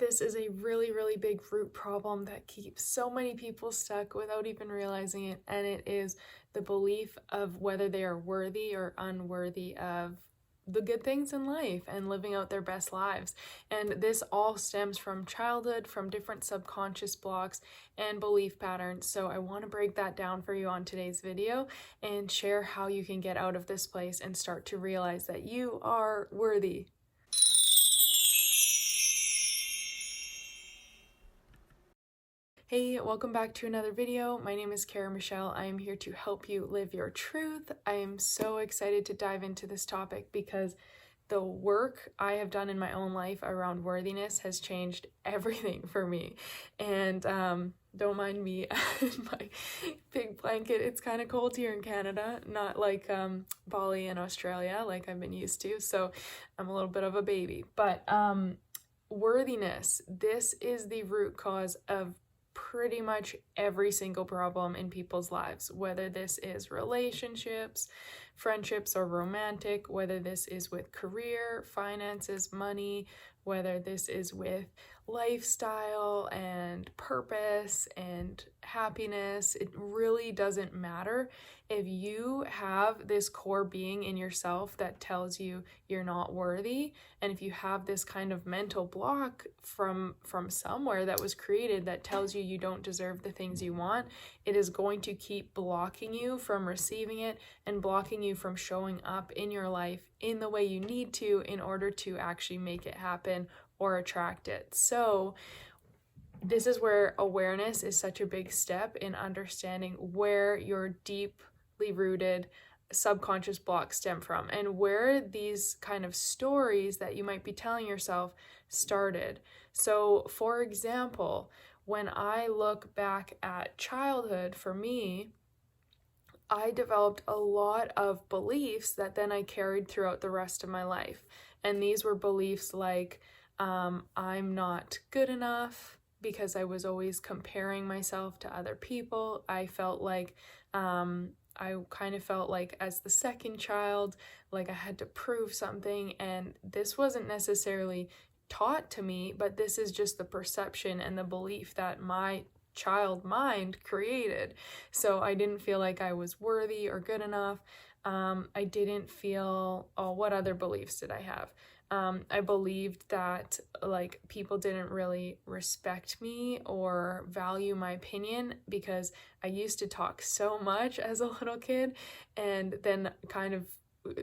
This is a really, really big root problem that keeps so many people stuck without even realizing it, and it is the belief of whether they are worthy or unworthy of the good things in life and living out their best lives. And this all stems from childhood, from different subconscious blocks and belief patterns. So I want to break that down for you on today's video and share how you can get out of this place and start to realize that you are worthy. Hey, welcome back to another video. My name is Kara Michelle. I am here to help you live your truth. I am so excited to dive into this topic because the work I have done in my own life around worthiness has changed everything for me. And don't mind me in my big blanket. It's kind of cold here in Canada, not like Bali in Australia like I've been used to. So I'm a little bit of a baby. But worthiness, this is the root cause of pretty much every single problem in people's lives, whether this is relationships, friendships, or romantic, whether this is with career, finances, money, whether this is with lifestyle and purpose and happiness. It really doesn't matter. If you have this core being in yourself that tells you you're not worthy, and if you have this kind of mental block from somewhere that was created that tells you you don't deserve the things you want, it is going to keep blocking you from receiving it and blocking you from showing up in your life in the way you need to in order to actually make it happen or attract it. So this is where awareness is such a big step in understanding where your deeply rooted subconscious blocks stem from and where these kind of stories that you might be telling yourself started. So, for example, when I look back at childhood, for me, I developed a lot of beliefs that then I carried throughout the rest of my life. And these were beliefs like, I'm not good enough, because I was always comparing myself to other people. I felt like, I kind of felt like as the second child, like I had to prove something, and this wasn't necessarily taught to me, but this is just the perception and the belief that my child mind created. So I didn't feel like I was worthy or good enough. I didn't feel, what other beliefs did I have? I believed that like people didn't really respect me or value my opinion because I used to talk so much as a little kid, and then kind of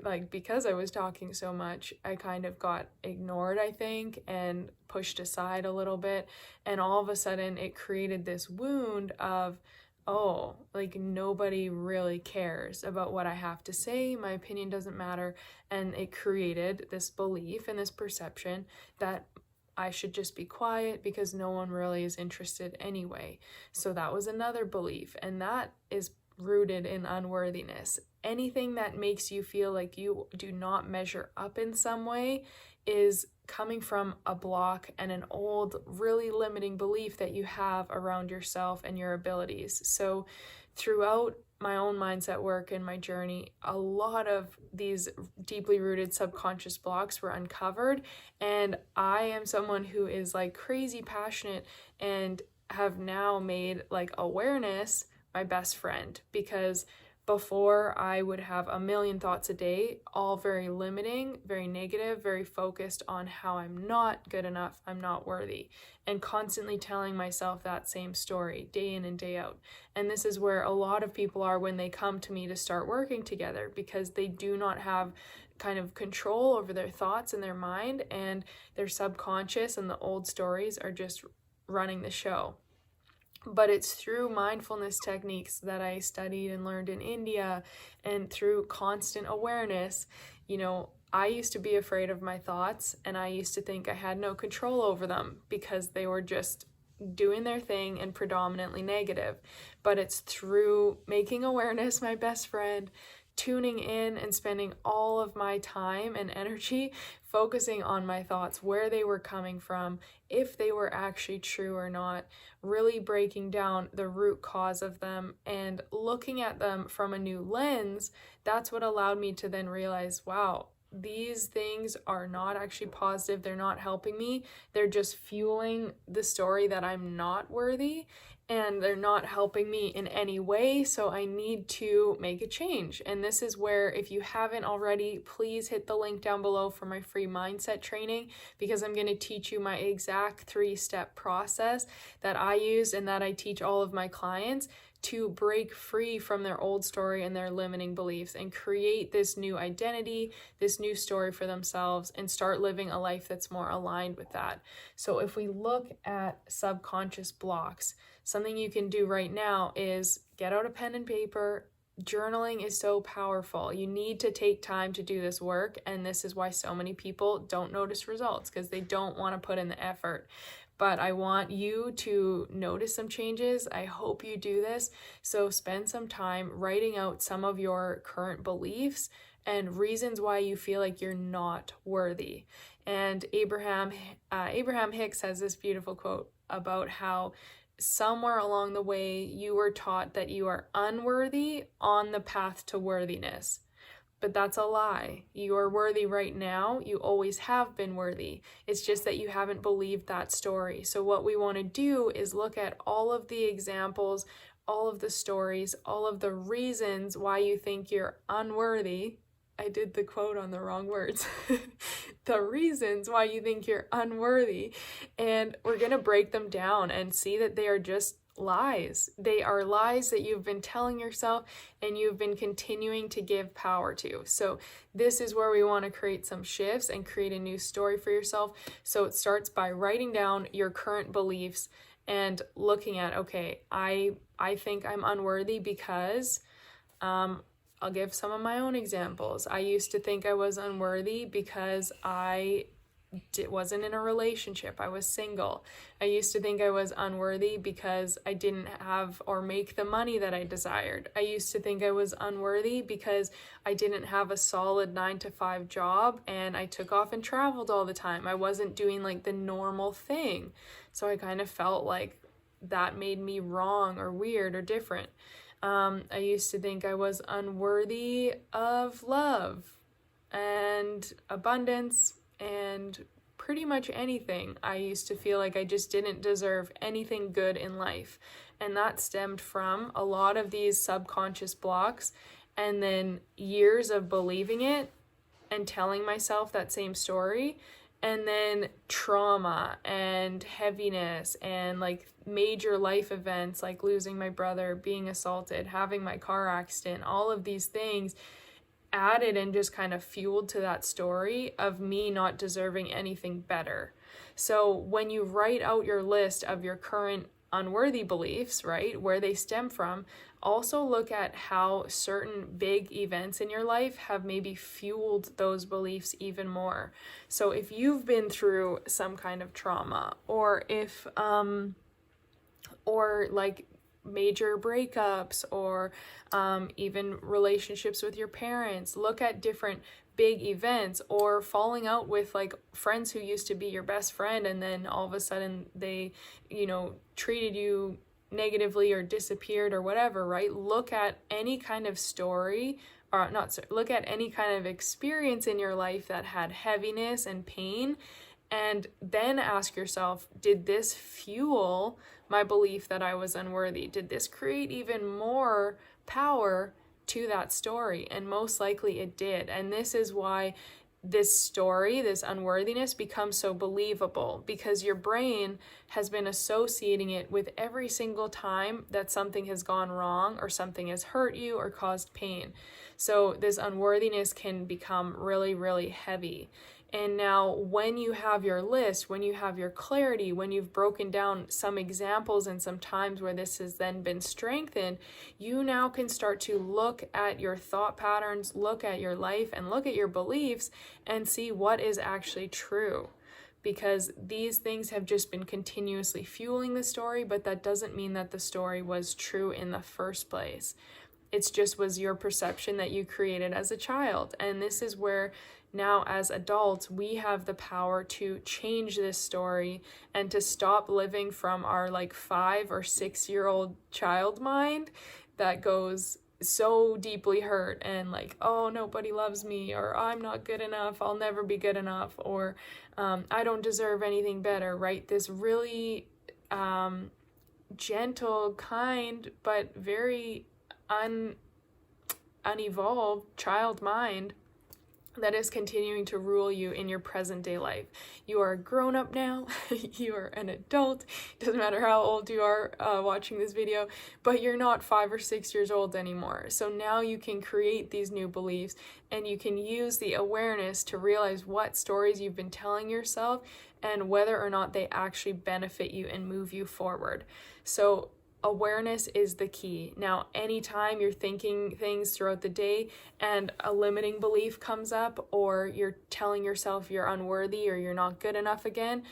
like because I was talking so much, I kind of got ignored, I think, and pushed aside a little bit, and all of a sudden it created this wound of, oh, like nobody really cares about what I have to say, my opinion doesn't matter, and it created this belief and this perception that I should just be quiet because no one really is interested anyway. So that was another belief, and that is rooted in unworthiness. Anything that makes you feel like you do not measure up in some way is coming from a block and an old, really limiting belief that you have around yourself and your abilities. So throughout my own mindset work and my journey, a lot of these deeply rooted subconscious blocks were uncovered, and I am someone who is like crazy passionate and have now made like awareness my best friend, because before I would have a million thoughts a day, all very limiting, very negative, very focused on how I'm not good enough, I'm not worthy, and constantly telling myself that same story day in and day out. And this is where a lot of people are when they come to me to start working together, because they do not have kind of control over their thoughts and their mind, and their subconscious and the old stories are just running the show. But it's through mindfulness techniques that I studied and learned in India, and through constant awareness. I used to be afraid of my thoughts, and I used to think I had no control over them because they were just doing their thing and predominantly negative. But it's through making awareness my best friend, tuning in and spending all of my time and energy focusing on my thoughts, where they were coming from, if they were actually true or not, really breaking down the root cause of them and looking at them from a new lens. That's what allowed me to then realize, wow, these things are not actually positive. They're not helping me. They're just fueling the story that I'm not worthy, and they're not helping me in any way. So I need to make a change. And this is where, if you haven't already, please hit the link down below for my free mindset training, because I'm going to teach you my exact 3-step process that I use and that I teach all of my clients to break free from their old story and their limiting beliefs and create this new identity, this new story for themselves, and start living a life that's more aligned with that. So if we look at subconscious blocks, something you can do right now is get out a pen and paper. Journaling is so powerful. You need to take time to do this work, and this is why so many people don't notice results, because they don't want to put in the effort. But I want you to notice some changes. I hope you do this. So spend some time writing out some of your current beliefs and reasons why you feel like you're not worthy. And Abraham Hicks has this beautiful quote about how somewhere along the way you were taught that you are unworthy on the path to worthiness. But that's a lie. You are worthy right now. You always have been worthy. It's just that you haven't believed that story. So what we want to do is look at all of the examples, all of the stories, all of the reasons why you think you're unworthy. I did the quote on the wrong words. The reasons why you think you're unworthy. And we're going to break them down and see that they are just lies. They are lies that you've been telling yourself and you've been continuing to give power to. So this is where we want to create some shifts and create a new story for yourself. So it starts by writing down your current beliefs and looking at, okay, I think I'm unworthy because I'll give some of my own examples. I used to think I was unworthy because I wasn't in a relationship. I was single. I used to think I was unworthy because I didn't have or make the money that I desired. I used to think I was unworthy because I didn't have a solid 9-to-5 job and I took off and traveled all the time. I wasn't doing like the normal thing. So I kind of felt like that made me wrong or weird or different. I used to think I was unworthy of love and abundance and pretty much anything. I used to feel like I just didn't deserve anything good in life. And that stemmed from a lot of these subconscious blocks and then years of believing it and telling myself that same story. And then trauma and heaviness and like major life events like losing my brother, being assaulted, having my car accident, all of these things added and just kind of fueled to that story of me not deserving anything better. So when you write out your list of your current unworthy beliefs, right, where they stem from, also look at how certain big events in your life have maybe fueled those beliefs even more. So if you've been through some kind of trauma, or if or like major breakups, or even relationships with your parents, look at different big events, or falling out with like friends who used to be your best friend and then all of a sudden they, treated you negatively or disappeared or whatever, right? Look at any kind of story, or look at any kind of experience in your life that had heaviness and pain, and then ask yourself, did this fuel my belief that I was unworthy? Did this create even more power to that story? And most likely it did. And this is why this story, this unworthiness, becomes so believable, because your brain has been associating it with every single time that something has gone wrong or something has hurt you or caused pain. So this unworthiness can become really, really heavy. And now when you have your list, when you have your clarity, when you've broken down some examples and some times where this has then been strengthened, you now can start to look at your thought patterns, look at your life, and look at your beliefs and see what is actually true. Because these things have just been continuously fueling the story, but that doesn't mean that the story was true in the first place. It just was your perception that you created as a child. And this is where now as adults, we have the power to change this story and to stop living from our like 5 or 6 year old child mind that goes, so deeply hurt and like, oh, nobody loves me, or I'm not good enough, I'll never be good enough, or I don't deserve anything better, right? This really gentle, kind, but very unevolved child mind that is continuing to rule you in your present day life. You are a grown up now, you are an adult, doesn't matter how old you are watching this video, but you're not 5 or 6 years old anymore. So now you can create these new beliefs, and you can use the awareness to realize what stories you've been telling yourself and whether or not they actually benefit you and move you forward. So awareness is the key. Now, anytime you're thinking things throughout the day and a limiting belief comes up, or you're telling yourself you're unworthy or you're not good enough again,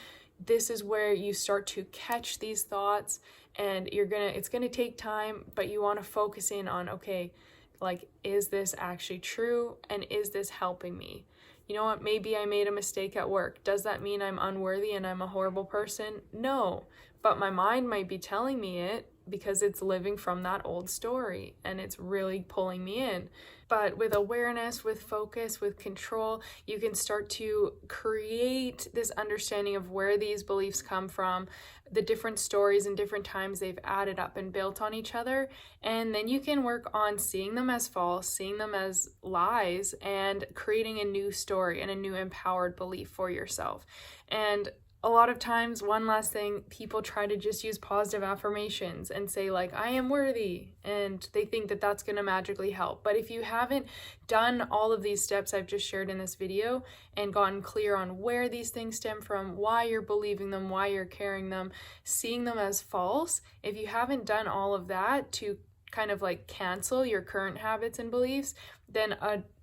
this is where you start to catch these thoughts, and it's gonna take time, but you want to focus in on, okay, like, is this actually true, and is this helping me? You know what, maybe I made a mistake at work. Does that mean I'm unworthy and I'm a horrible person? No, but my mind might be telling me it because it's living from that old story and it's really pulling me in. But with awareness, with focus, with control, you can start to create this understanding of where these beliefs come from, the different stories and different times they've added up and built on each other. And then you can work on seeing them as false, seeing them as lies, and creating a new story and a new empowered belief for yourself. And a lot of times, one last thing, people try to just use positive affirmations and say like, I am worthy, and they think that that's going to magically help. But if you haven't done all of these steps I've just shared in this video and gotten clear on where these things stem from, why you're believing them, why you're carrying them, seeing them as false, if you haven't done all of that to kind of like cancel your current habits and beliefs, then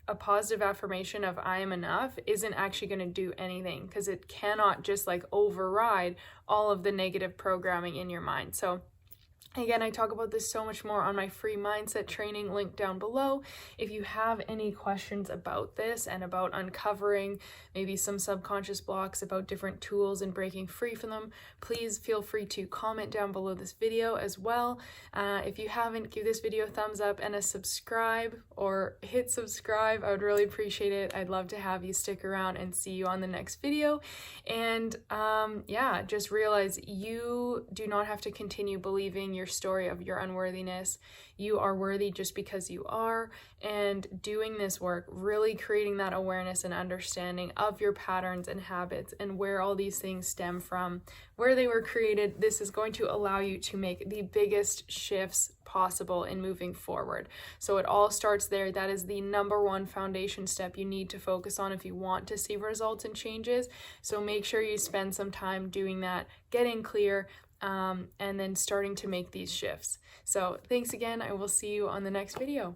a positive affirmation of I am enough isn't actually going to do anything, because it cannot just like override all of the negative programming in your mind. So again, I talk about this so much more on my free mindset training, link down below. If you have any questions about this and about uncovering maybe some subconscious blocks, about different tools and breaking free from them, please feel free to comment down below this video as well. If you haven't, give this video a thumbs up and a subscribe, or hit subscribe. I would really appreciate it. I'd love to have you stick around and see you on the next video. And yeah, just realize you do not have to continue believing your story of your unworthiness. You are worthy just because you are. And doing this work, really creating that awareness and understanding of your patterns and habits and where all these things stem from, where they were created, this is going to allow you to make the biggest shifts possible in moving forward. So it all starts there. That is the number one foundation step you need to focus on if you want to see results and changes. So make sure you spend some time doing that, getting clear, and then starting to make these shifts. So thanks again. I will see you on the next video.